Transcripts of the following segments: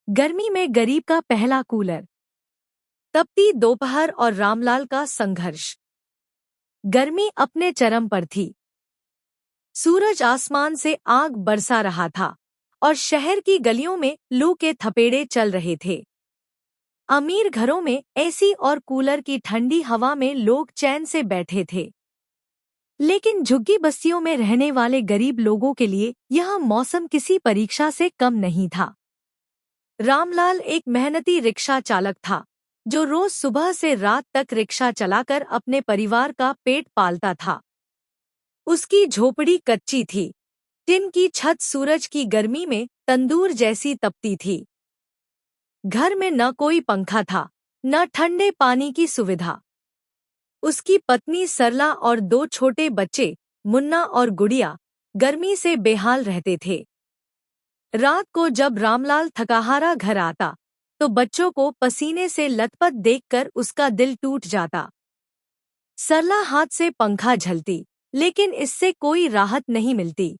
गर्मी में गरीब का पहला कूलर। तपती दोपहर और रामलाल का संघर्ष। गर्मी अपने चरम पर थी। सूरज आसमान से आग बरसा रहा था और शहर की गलियों में लू के थपेड़े चल रहे थे। अमीर घरों में एसी और कूलर की ठंडी हवा में लोग चैन से बैठे थे, लेकिन झुग्गी बस्तियों में रहने वाले गरीब लोगों के लिए यह मौसम किसी परीक्षा से कम नहीं था। रामलाल एक मेहनती रिक्शा चालक था, जो रोज सुबह से रात तक रिक्शा चलाकर अपने परिवार का पेट पालता था। उसकी झोपड़ी कच्ची थी। टिन की छत सूरज की गर्मी में तंदूर जैसी तपती थी। घर में न कोई पंखा था, न ठंडे पानी की सुविधा। उसकी पत्नी सरला और 2 छोटे बच्चे, मुन्ना और गुड़िया, गर्मी से बेहाल रहते थे। रात को जब रामलाल थकाहारा घर आता, तो बच्चों को पसीने से लथपथ देखकर उसका दिल टूट जाता। सरला हाथ से पंखा झलती, लेकिन इससे कोई राहत नहीं मिलती।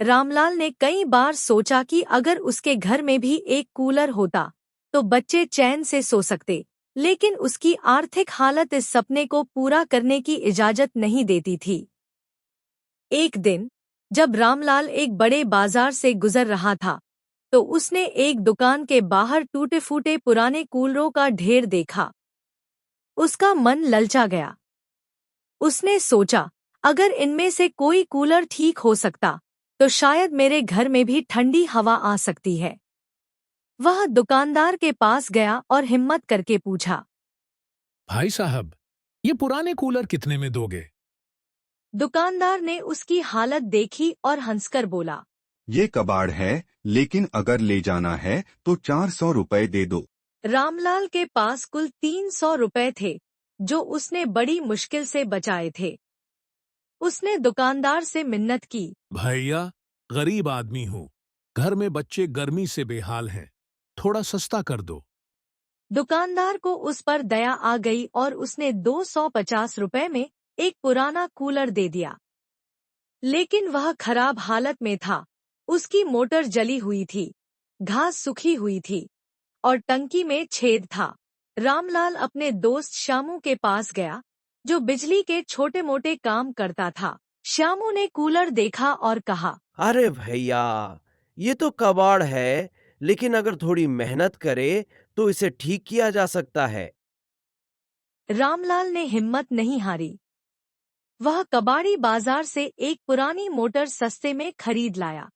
रामलाल ने कई बार सोचा कि अगर उसके घर में भी एक कूलर होता, तो बच्चे चैन से सो सकते, लेकिन उसकी आर्थिक हालत इस सपने को पूरा करने की इजाजत नहीं देती थी। एक दिन जब रामलाल एक बड़े बाजार से गुजर रहा था, तो उसने एक दुकान के बाहर टूटे-फूटे पुराने कूलरों का ढेर देखा। उसका मन ललचा गया। उसने सोचा, अगर इनमें से कोई कूलर ठीक हो सकता, तो शायद मेरे घर में भी ठंडी हवा आ सकती है। वह दुकानदार के पास गया और हिम्मत करके पूछा, भाई साहब, ये पुराने कूलर कितने में दोगे? दुकानदार ने उसकी हालत देखी और हंसकर बोला, ये कबाड़ है, लेकिन अगर ले जाना है तो 400 रुपए दे दो। रामलाल के पास कुल 300 रुपए थे, जो उसने बड़ी मुश्किल से बचाए थे। उसने दुकानदार से मिन्नत की, भैया, गरीब आदमी हूँ, घर में बच्चे गर्मी से बेहाल हैं, थोड़ा सस्ता कर दो। दुकानदार को उस पर दया आ गई और उसने 250 रुपए में एक पुराना कूलर दे दिया। लेकिन वह खराब हालत में था। उसकी मोटर जली हुई थी, घास सूखी हुई थी और टंकी में छेद था। रामलाल अपने दोस्त श्यामू के पास गया, जो बिजली के छोटे-मोटे काम करता था। श्यामू ने कूलर देखा और कहा, अरे भैया, ये तो कबाड़ है, लेकिन अगर थोड़ी मेहनत करे तो इसे ठीक किया जा सकता है। रामलाल ने हिम्मत नहीं हारी। वह कबाड़ी बाजार से एक पुरानी मोटर सस्ते में खरीद लाया।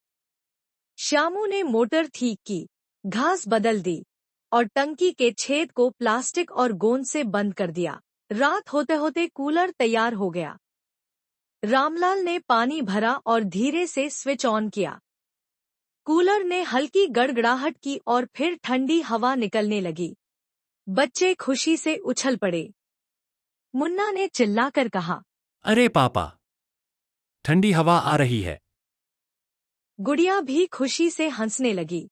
श्यामू ने मोटर ठीक की, घास बदल दी और टंकी के छेद को प्लास्टिक और गोंद से बंद कर दिया। रात होते होते कूलर तैयार हो गया। रामलाल ने पानी भरा और धीरे से स्विच ऑन किया। कूलर ने हल्की गड़गड़ाहट की और फिर ठंडी हवा निकलने लगी। बच्चे खुशी से उछल पड़े। मुन्ना ने चिल्लाकर कहा, अरे पापा, ठंडी हवा आ रही है। गुड़िया भी खुशी से हंसने लगी।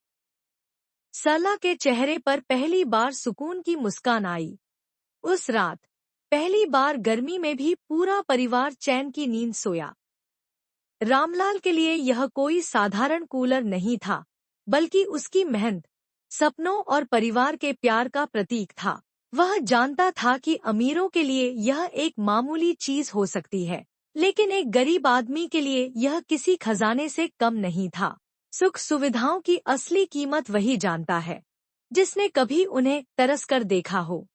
सरला के चेहरे पर पहली बार सुकून की मुस्कान आई। उस रात पहली बार गर्मी में भी पूरा परिवार चैन की नींद सोया। रामलाल के लिए यह कोई साधारण कूलर नहीं था, बल्कि उसकी मेहनत, सपनों और परिवार के प्यार का प्रतीक था। वह जानता था कि अमीरों के लिए यह एक मामूली चीज हो सकती है, लेकिन एक गरीब आदमी के लिए यह किसी खजाने से कम नहीं था। सुख सुविधाओं की असली कीमत वही जानता है, जिसने कभी उन्हें तरस कर देखा हो।